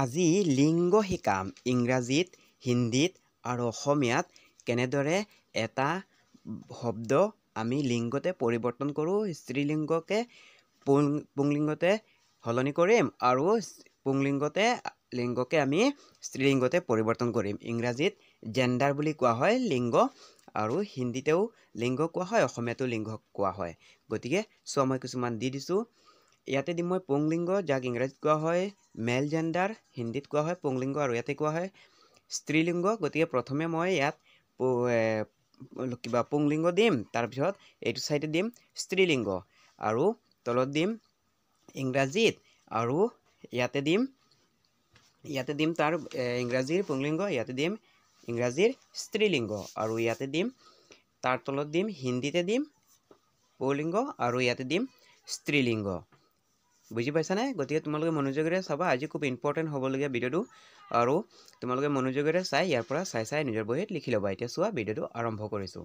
আজি লিংগ শিকাম ইংৰাজীত, হিন্দীত আৰু অসমীয়াত কেনেদৰে এটা শব্দ আমি লিংগতে পৰিৱৰ্তন কৰোঁ, স্ত্ৰীলিংগকে পুংলিংগতে সলনি কৰিম আৰু লিংগকে আমি স্ত্ৰীলিংগতে পৰিৱৰ্তন কৰিম। ইংৰাজীত জেণ্ডাৰ বুলি কোৱা হয় লিংগ, আৰু হিন্দীতেও লিংগ কোৱা হয়, অসমীয়াতো লিংগ কোৱা হয়। গতিকে চোৱা, মই কিছুমান দি দিছোঁ। ইয়াতে দিম মই পুংলিংগ, যাক ইংৰাজীত কোৱা হয় মেল জেণ্ডাৰ, হিন্দীত কোৱা হয় পুংলিংগ, আৰু ইয়াতে কোৱা হয় স্ত্ৰীলিংগ। গতিকে প্ৰথমে মই ইয়াত পুংলিংগ দিম, তাৰপিছত এইটো চাইডে দিম স্ত্ৰীলিংগ, আৰু তলত দিম ইংৰাজীত, আৰু ইয়াতে দিম তাৰ ইংৰাজীৰ পুংলিংগ, ইয়াতে দিম ইংৰাজীৰ স্ত্ৰীলিংগ, আৰু ইয়াতে দিম তাৰ তলত দিম হিন্দীতে দিম পুংলিংগ, আৰু ইয়াতে দিম স্ত্ৰীলিংগ। বুজি পাইছানে? গতিকে তোমালোকে মনোযোগেৰে চাবা, আজি খুব ইম্পৰ্টেণ্ট হ'বলগীয়া ভিডিঅ'টো, আৰু তোমালোকে মনোযোগেৰে চাই ইয়াৰ পৰা চাই নিজৰ বহীত লিখি ল'বা। এতিয়া চোৱা, ভিডিঅ'টো আৰম্ভ কৰিছোঁ।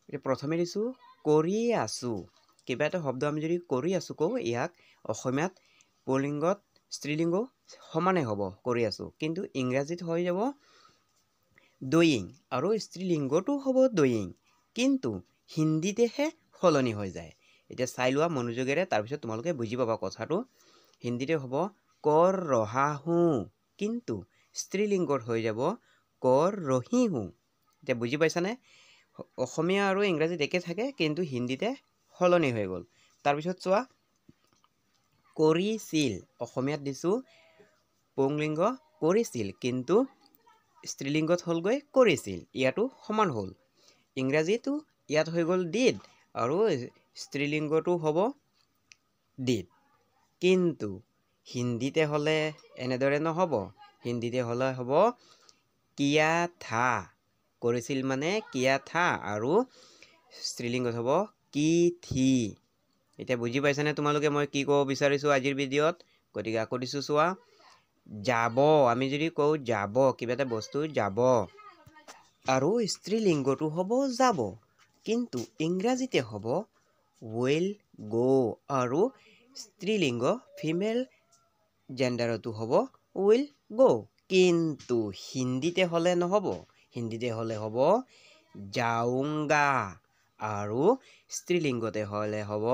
এতিয়া প্ৰথমে দিছোঁ কৰি আছোঁ। কিবা এটা শব্দ আমি যদি কৰি আছোঁ কওঁ, ইয়াক অসমীয়াত পুংলিংগত স্ত্ৰীলিংগ সমানে হ'ব কৰি আছোঁ, কিন্তু ইংৰাজীত হৈ যাব ডুয়িং, আৰু স্ত্ৰীলিংগটো হ'ব ডুয়িং, কিন্তু হিন্দীতেহে সলনি হৈ যায়। এতিয়া চাই লোৱা মনোযোগেৰে, তাৰপিছত তোমালোকে বুজি পাবা কথাটো। হিন্দীতে হ'ব কৰ ৰহা হুঁ, কিন্তু স্ত্ৰীলিংগত হৈ যাব কৰ ৰহি হুঁ। এতিয়া বুজি পাইছানে? অসমীয়া আৰু ইংৰাজীত একে থাকে, কিন্তু হিন্দীতে সলনি হৈ গ'ল। তাৰপিছত চোৱা, কৰিছিল, অসমীয়াত দিছোঁ পুংলিংগ কৰিছিল, কিন্তু স্ত্ৰীলিংগত হ'লগৈ কৰিছিল, ইয়াতো সমান হ'ল। ইংৰাজীতো ইয়াত হৈ গ'ল ডিড, আৰু স্ত্ৰীলিংগটো হ'ব ডিড, কিন্তু হিন্দীতে হ'লে এনেদৰে নহ'ব। হিন্দীতে হ'লে হ'ব কিয়া থা, কৰিছিল মানে কিয়া থা, আৰু স্ত্ৰীলিংগত হ'ব কি থি। এতিয়া বুজি পাইছানে তোমালোকে মই কি ক'ব বিচাৰিছোঁ আজিৰ ভিডিঅ'ত? গতিকে আকৌ দিছোঁ চোৱা, যাব, আমি যদি কওঁ যাব, কিবা এটা বস্তু যাব, আৰু স্ত্ৰীলিংগটো হ'ব যাব, কিন্তু ইংৰাজীতে হ'ব উইল গ', আৰু স্ত্ৰীলিংগ ফিমেল জেণ্ডাৰতো হ'ব উইল গ', কিন্তু হিন্দীতে হ'লে নহ'ব। হিন্দীতে হ'লে হ'ব যাউংগা, আৰু স্ত্ৰীলিংগতে হ'লে হ'ব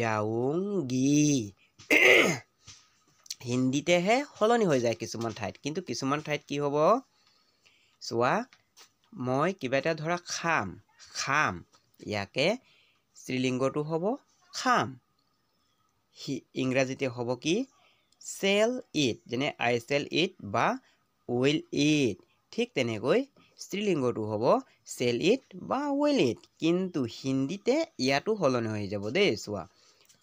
যাউংগি। হিন্দীতেহে সলনি হৈ যায় কিছুমান ঠাইত, কিন্তু কিছুমান ঠাইত কি হ'ব চোৱা, মই কিবা এটা ধৰা খাম, ইয়াকে স্ত্ৰীলিংগটো হ'ব খাম, ইংৰাজীতে হ'ব কি চেল ইট, যেনে আই চেল ইট বা উইল ইট। ঠিক তেনেকৈ স্ত্ৰীলিংগটো হ'ব চেল ইট বা উইল ইট, কিন্তু হিন্দীতে ইয়াতো সলনি হৈ যাব দেই। চোৱা,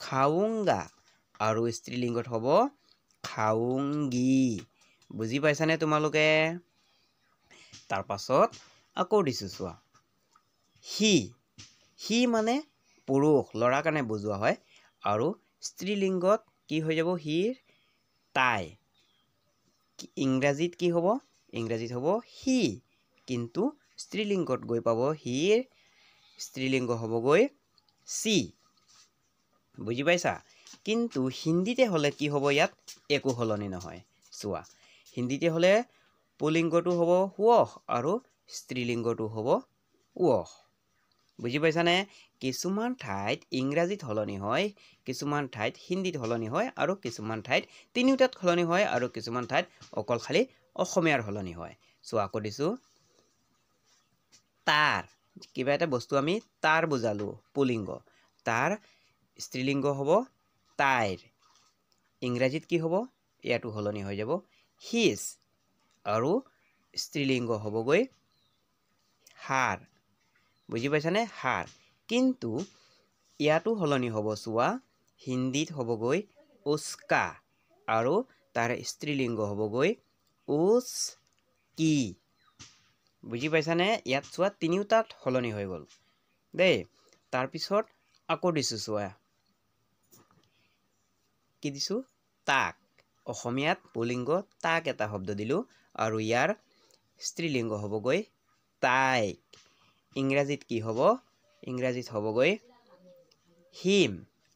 খাউংগা, আৰু স্ত্ৰীলিংগত হ'ব খাউংগি। বুজি পাইছানে তোমালোকে? তাৰ পাছত আকৌ দিছোঁ চোৱা, সি মানে পুৰুষ, ল'ৰাৰ কাৰণে বুজোৱা হয়, আৰু স্ত্ৰীলিংগত কি হৈ যাব সিৰ তাই। ইংৰাজীত কি হ'ব? ইংৰাজীত হ'ব হি, কিন্তু স্ত্ৰীলিংগত গৈ পাব হিৰ, স্ত্ৰীলিংগ হ'বগৈ চি। বুজি পাইছা? কিন্তু হিন্দীতে হ'লে কি হ'ব? ইয়াত একো সলনি নহয়। চোৱা, হিন্দীতে হ'লে পুলিংগটো হ'ব ৱহ, আৰু স্ত্ৰীলিংগটো হ'ব ৱহ। বুজি পাইছানে? কিছুমান ঠাইত ইংৰাজীত সলনি হয়, কিছুমান ঠাইত হিন্দীত সলনি হয়, আৰু কিছুমান ঠাইত তিনিওটাত সলনি হয়, আৰু কিছুমান ঠাইত অকল খালি অসমীয়াৰ সলনি হয়। চোৱা, আকৌ দিছোঁ তাৰ, কিবা এটা বস্তু আমি তাৰ বুজালোঁ, পুলিংগ, তাৰ স্ত্ৰীলিংগ হ'ব তাইৰ, ইংৰাজীত কি হ'ব? ইয়াতো সলনি হৈ যাব হিজ, আৰু স্ত্ৰীলিংগ হ'বগৈ হাৰ। বুজি পাইছানে? হাৰ, কিন্তু ইয়াতো সলনি হ'ব। চোৱা, হিন্দীত হ'বগৈ উস্কা, আৰু তাৰ স্ত্ৰীলিংগ হ'বগৈ উচ কি। বুজি পাইছানে? ইয়াত চোৱা তিনিওটাত সলনি হৈ গ'ল দেই। তাৰপিছত আকৌ দিছোঁ চোৱা, কি দিছোঁ? তাক, অসমীয়াত পুলিংগ তাক এটা শব্দ দিলোঁ, আৰু ইয়াৰ স্ত্ৰীলিংগ হ'বগৈ তাইক। ইংৰাজীত কি হ'ব? ইংৰাজীত হ'বগৈ হিম,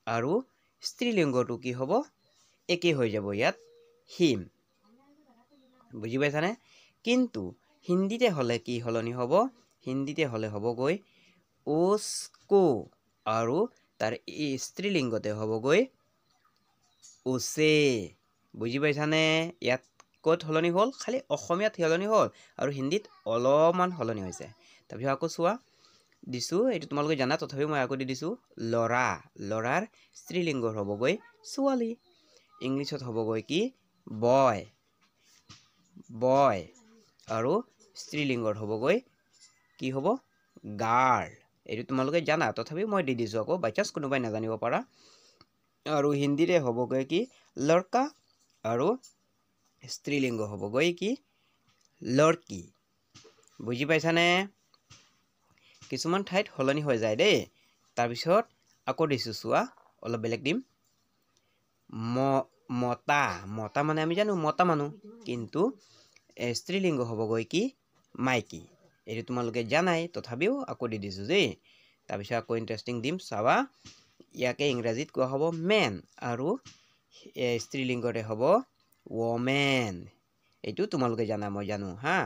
আৰু স্ত্ৰীলিংগটো কি হ'ব? একেই হৈ যাব ইয়াত হিম বুজি পাইছানে কিন্তু হিন্দীতে হলে কি হলনি হ'ব হিন্দীতে হলে হ'বগৈ উস্কো আৰু তাৰ স্ত্ৰীলিংগতে হ'বগৈ উছে বুজি পাইছানে ইয়াত ক'ত হলনি হ'ল খালি অসমীয়াত হলনি হ'ল আৰু হিন্দীত অলপমান হলনি হৈছে তাৰপিছত আকৌ চোৱা দিছো এইটো তোমালোকে জানা তথাপিও মই আকৌ দি দিছো লৰা লৰাৰ স্ত্ৰীলিংগ হ'বগৈ ছোৱালী ইংলিছত হ'বগৈ কি বয় বয় আৰু স্ত্ৰীলিংগৰ হ'বগৈ কি হ'ব গাৰ্ল এইটো তোমালোকে জানা তথাপিও মই দি দিছো আকৌ বাই চান্স কোনোবাই নাজানিব পাৰা আৰু হিন্দীৰে হ'বগৈ কি লড়কা আৰু স্ত্ৰীলিংগ হ'বগৈ কি লড়কি বুজি পাইছানে কিছুমান ঠাইত হলনি হৈ যায় দেই তাৰপিছত আকৌ দিছো চোৱা অলপ বেলেগ দিম মতা মতা মানে আমি জানো মতা মানুহ কিন্তু স্ত্ৰীলিংগ হ'বগৈ কি মাইকী এইটো তোমালোকে জানাই তথাপিও আকৌ দি দিছো দেই তাৰপিছত আকৌ ইণ্টাৰেষ্টিং দিম চাবা ইয়াকে ইংৰাজীত কোৱা হ'ব মেন আৰু স্ত্ৰীলিংগতে হ'ব ৱমেন এইটো তোমালোকে জানা মই জানো হা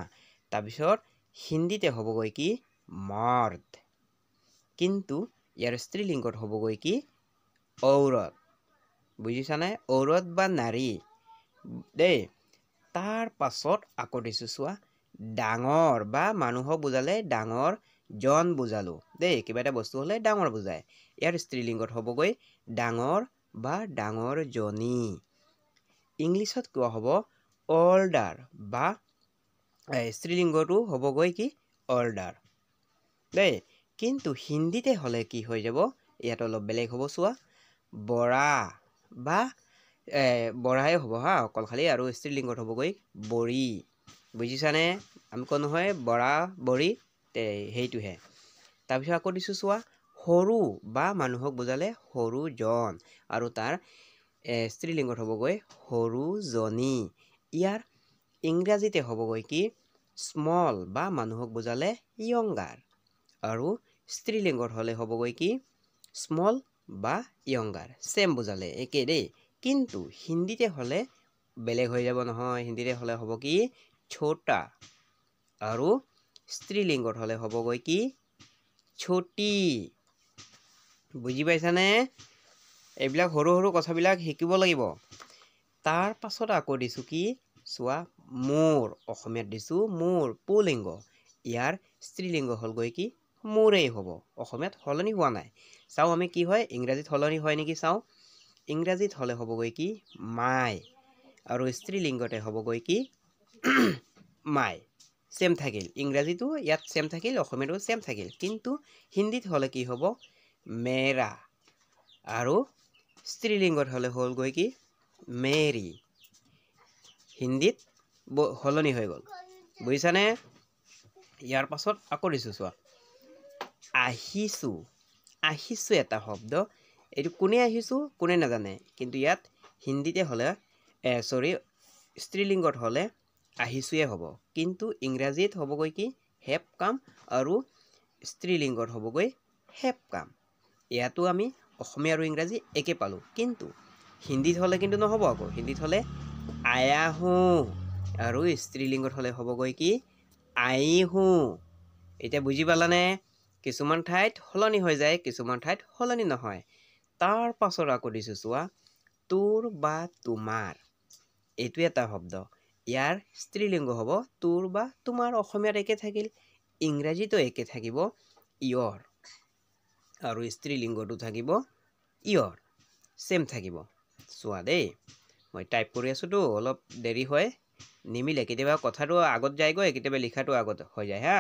তাৰপিছত হিন্দীতে হ'বগৈ কি মৰ্দ কিন্তু ইয়াৰ স্ত্ৰীলিংগত হ'বগৈ কি ঔৰত বুজিছানে ঔৰত বা নাৰী দেই তাৰ পাছত আকৌ দিছো চোৱা ডাঙৰ বা মানুহক বুজালে ডাঙৰ জন বুজালো দেই কিবা এটা বস্তু হলে ডাঙৰ বুজায় ইয়াৰ স্ত্ৰীলিংগত হ'বগৈ ডাঙৰ বা ডাঙৰ জনী ইংলিছত কোৱা হ'ব অল্ডাৰ বা স্ত্ৰীলিংগটো হ'বগৈ কি অল্ডাৰ দেই কিন্তু হিন্দীতে হলে কি হৈ যাব ইয়াত অলপ বেলেগ হ'ব চোৱা বৰা বা বঢ়াই হ'ব হা অকল খালি আৰু স্ত্ৰীলিংগত হ'বগৈ বৰি বুজিছানে আমি কোৱা নহয় বৰা বৰি সেইটোহে তাৰপিছত আকৌ দিছো চোৱা সৰু বা মানুহক বুজালে সৰু জন আৰু তাৰ স্ত্ৰীলিংগত হ'বগৈ সৰু জনী ইয়াৰ ইংৰাজীতে হ'বগৈ কি স্মল বা মানুহক বুজালে য়ংগাৰ আৰু স্ত্ৰীলিংগত হলে হ'বগৈ কি স্মল বা য়ংগাৰ চেম বুজালে একে দেই কিন্তু হিন্দীতে হলে বেলেগ হৈ যাব নহয় হিন্দীতে হলে হ'ব কি ছোটা আৰু স্ত্ৰীলিংগত হলে হ'বগৈ কি ছোটি বুজি পাইছানে এইবিলাক সৰু সৰু কথাবিলাক শিকিব লাগিব তাৰ পাছত আকৌ দিছো কি চোৱা মোৰ অসমীয়াত দিছো মোৰ পুলিংগ ইয়াৰ স্ত্ৰীলিংগ হ'লগৈ কি মোৰেই হ'ব অসমীয়াত সলনি হোৱা নাই চাওঁ আমি কি হয় ইংৰাজীত সলনি হয় নেকি চাওঁ ইংৰাজীত হলে হ'বগৈ কি মাই আৰু স্ত্ৰীলিংগতে হ'বগৈ কি মাই চেম থাকিল ইংৰাজীটো ইয়াত চেম থাকিল অসমীয়াটো চেম থাকিল কিন্তু হিন্দীত হলে কি হ'ব মেৰা আৰু স্ত্ৰীলিংগত হলে হ'লগৈ কি মেৰী হিন্দীত সলনি হৈ গ'ল বুজিছানে ইয়াৰ পাছত আকৌ দিছো চোৱা আহিছো আহিছো এটা শব্দ এইটো কোনে আহিছো কোনে নাজানে কিন্তু ইয়াত হিন্দীতে হলে স্ত্ৰীলিংগত হলে আহিছোৱে হ'ব কিন্তু ইংৰাজীত হ'বগৈ কি হেভ কাম আৰু স্ত্ৰীলিংগত হ'বগৈ হেভ কাম ইয়াতো আমি অসমীয়া আৰু ইংৰাজী একে পালো কিন্তু হিন্দীত হলে কিন্তু নহ'ব আকৌ হিন্দীত হলে আয়াহো আৰু স্ত্ৰীলিংগত হলে হ'বগৈ কি আইহো এতিয়া বুজি পালানে কিছুমান ঠাইত সলনি হৈ যায় কিছুমান ঠাইত সলনি নহয় তাৰ পাছত আকৌ দিছো চোৱা তোৰ বা তোমাৰ এইটো এটা শব্দ ইয়াৰ স্ত্ৰীলিংগ হ'ব তোৰ বা তোমাৰ অসমীয়াত একে থাকিল ইংৰাজীতো একে থাকিব ইয়ৰ আৰু স্ত্ৰীলিংগটো থাকিব ইয়ৰ চেম থাকিব চোৱা দেই মই টাইপ কৰি আছোতো অলপ দেৰি হয় নিমিলে কেতিয়াবা কথাটো আগত যায়গৈ কেতিয়াবা লিখাটো আগত হৈ যায় হা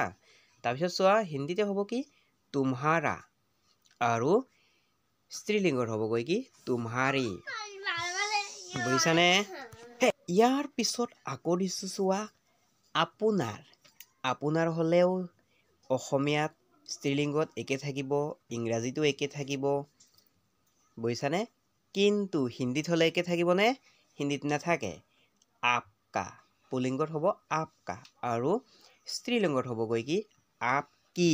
তাৰপিছত চোৱা হিন্দীতে হ'ব কি তুমহাৰা আৰু স্ত্ৰীলিংগত হ'বগৈ কি তুমহাৰী বুজিছানে ইয়াৰ পিছত আকৌ দিছো চোৱা আপোনাৰ আপোনাৰ হলেও অসমীয়াত স্ত্ৰীলিংগত একে থাকিব ইংৰাজীতো একে থাকিব বুজিছানে কিন্তু হিন্দীত হলে একে থাকিবনে হিন্দীত নাথাকে আপকা পুলিংগত হ'ব আপকা আৰু স্ত্ৰীলিংগত হ'বগৈ কি আপকি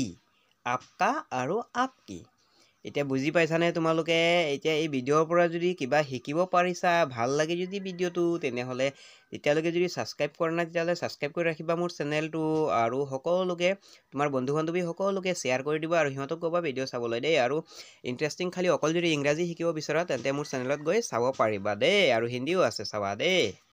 আপকা আৰু আপকি এতিয়া বুজি পাইছানে তোমালোকে? এতিয়া এই ভিডিঅ'ৰ পৰা যদি কিবা শিকিব পাৰিছা, ভাল লাগে যদি ভিডিঅ'টো, তেনেহ'লে এতিয়ালৈকে যদি ছাবস্ক্ৰাইব কৰা নাই তেতিয়াহ'লে ছাবস্ক্ৰাইব কৰি ৰাখিবা মোৰ চেনেলটো, আৰু সকলোকে তোমাৰ বন্ধু বান্ধৱী সকলোকে শ্বেয়াৰ কৰি দিবা, আৰু সিহঁতক ক'বা ভিডিঅ' চাবলৈ দেই। আৰু ইণ্টাৰেষ্টিং খালি অকল যদি ইংৰাজী শিকিব বিচৰা তেন্তে মোৰ চেনেলত গৈ চাব পাৰিবা দেই, আৰু হিন্দীও আছে চাবা দেই।